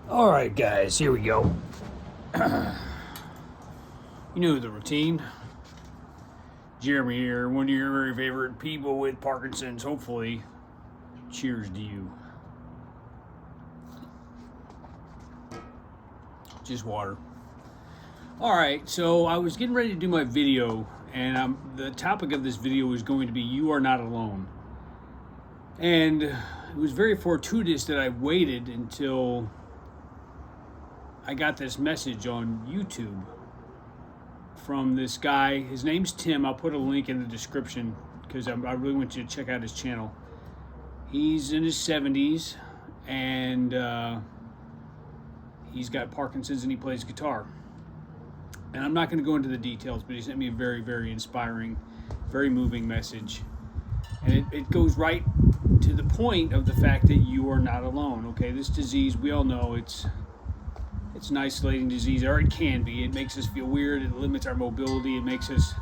All right, guys, here we go. You know the routine. Jeremy here, one of your very favorite people with Parkinson's. Hopefully, cheers to you. Just water. All right, so I was getting ready to do my video, and the topic of this video is going to be "You Are Not Alone." And it was very fortuitous that I waited until I got this message on YouTube from this guy. His name's Tim. I'll put a link in the description because I really want you to check out his channel. He's in his 70s and he's got Parkinson's and he plays guitar. And I'm not going to go into the details, but he sent me a very, very inspiring, very moving message. And it goes right to the point of the fact that you are not alone. Okay, this disease, we all know it's an isolating disease, or it can be. It makes us feel weird. It limits our mobility. It makes us,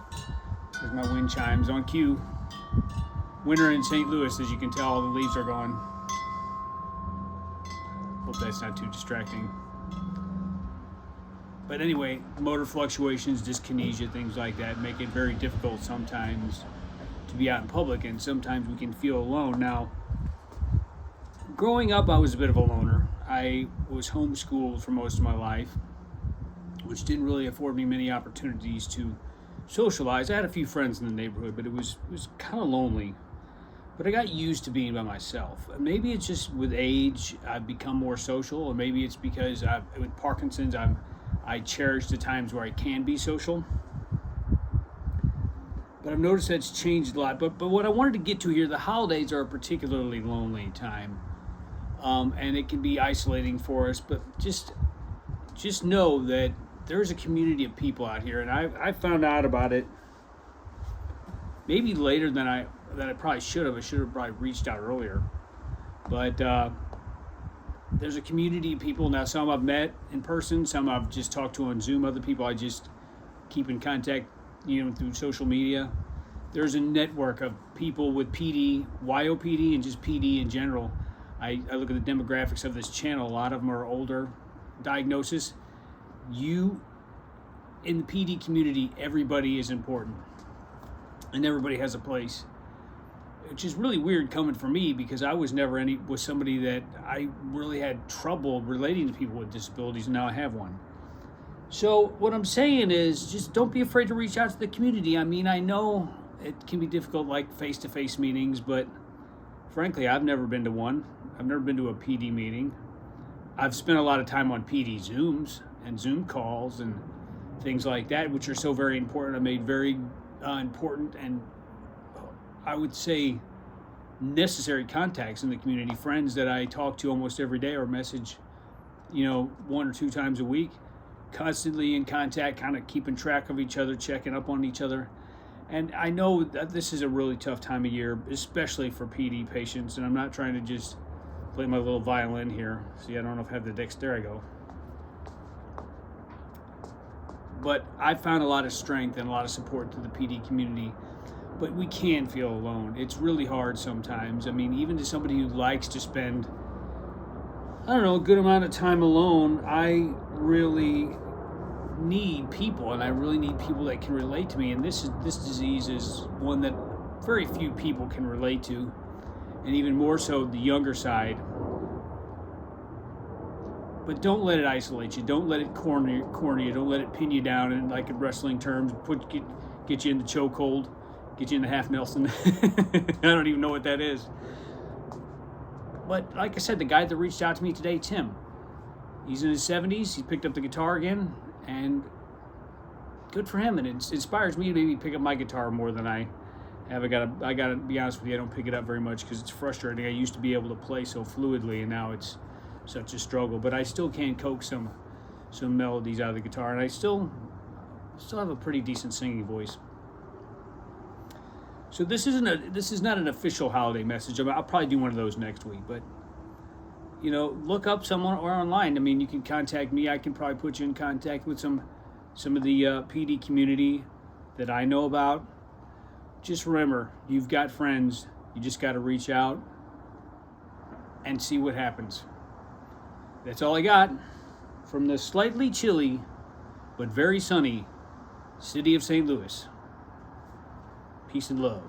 there's my wind chimes on cue. Winter in St. Louis, as you can tell, the leaves are gone. Hope that's not too distracting. But anyway, motor fluctuations, dyskinesia, things like that make it very difficult sometimes to be out in public, and sometimes we can feel alone. Now, growing up, I was a bit of a loner. I was homeschooled for most of my life, which didn't really afford me many opportunities to socialize. I had a few friends in the neighborhood, but it was kind of lonely. But I got used to being by myself. Maybe it's just with age, I've become more social, or maybe it's because with Parkinson's, I cherish the times where I can be social. But I've noticed that's changed a lot. But what I wanted to get to here, the holidays are a particularly lonely time. And it can be isolating for us, but just know that there's a community of people out here, and I found out about it maybe later than I probably should have. I should have probably reached out earlier. But there's a community of people now. Some I've met in person, some I've just talked to on Zoom. Other people I just keep in contact, through social media. There's a network of people with PD, YOPD, and just PD in general. I look at the demographics of this channel. A lot of them are older diagnosis. In the PD community, everybody is important, and everybody has a place, which is really weird coming from me because I was never was somebody that I really had trouble relating to people with disabilities, and now I have one. So what I'm saying is just don't be afraid to reach out to the community. I mean, I know it can be difficult, like face-to-face meetings, but frankly, I've never been to one. I've never been to a PD meeting. I've spent a lot of time on PD Zooms and Zoom calls and things like that, which are so very important. I made very important and I would say necessary contacts in the community, friends that I talk to almost every day or message, 1 or 2 times a week, constantly in contact, kind of keeping track of each other, checking up on each other. And I know that this is a really tough time of year, especially for PD patients, and I'm not trying to just play my little violin here. See, I don't know if I have the decks. There I go. But I found a lot of strength and a lot of support to the PD community. But we can feel alone. It's really hard sometimes. I mean, even to somebody who likes to spend, a good amount of time alone, I really need people, and I really need people that can relate to me. And this disease is one that very few people can relate to, and even more so the younger side. But don't let it isolate you. Don't let it corner you. Don't let it pin you down, and like in wrestling terms, get you into chokehold, get you into half Nelson. I don't even know what that is. But like I said, the guy that reached out to me today, Tim, he's in his 70s. He picked up the guitar again, and good for him. And it inspires me to maybe pick up my guitar more than I have. I gotta be honest with you, I don't pick it up very much because it's frustrating. I used to be able to play so fluidly, and now it's such a struggle. But I still can coax some melodies out of the guitar, and I still have a pretty decent singing voice. So this is not an official holiday message. I'll probably do one of those next week, but look up someone or online. I mean, you can contact me. I can probably put you in contact with some of the PD community that I know about. Just remember, you've got friends. You just got to reach out and see what happens. That's all I got from the slightly chilly but very sunny city of St. Louis. Peace and love.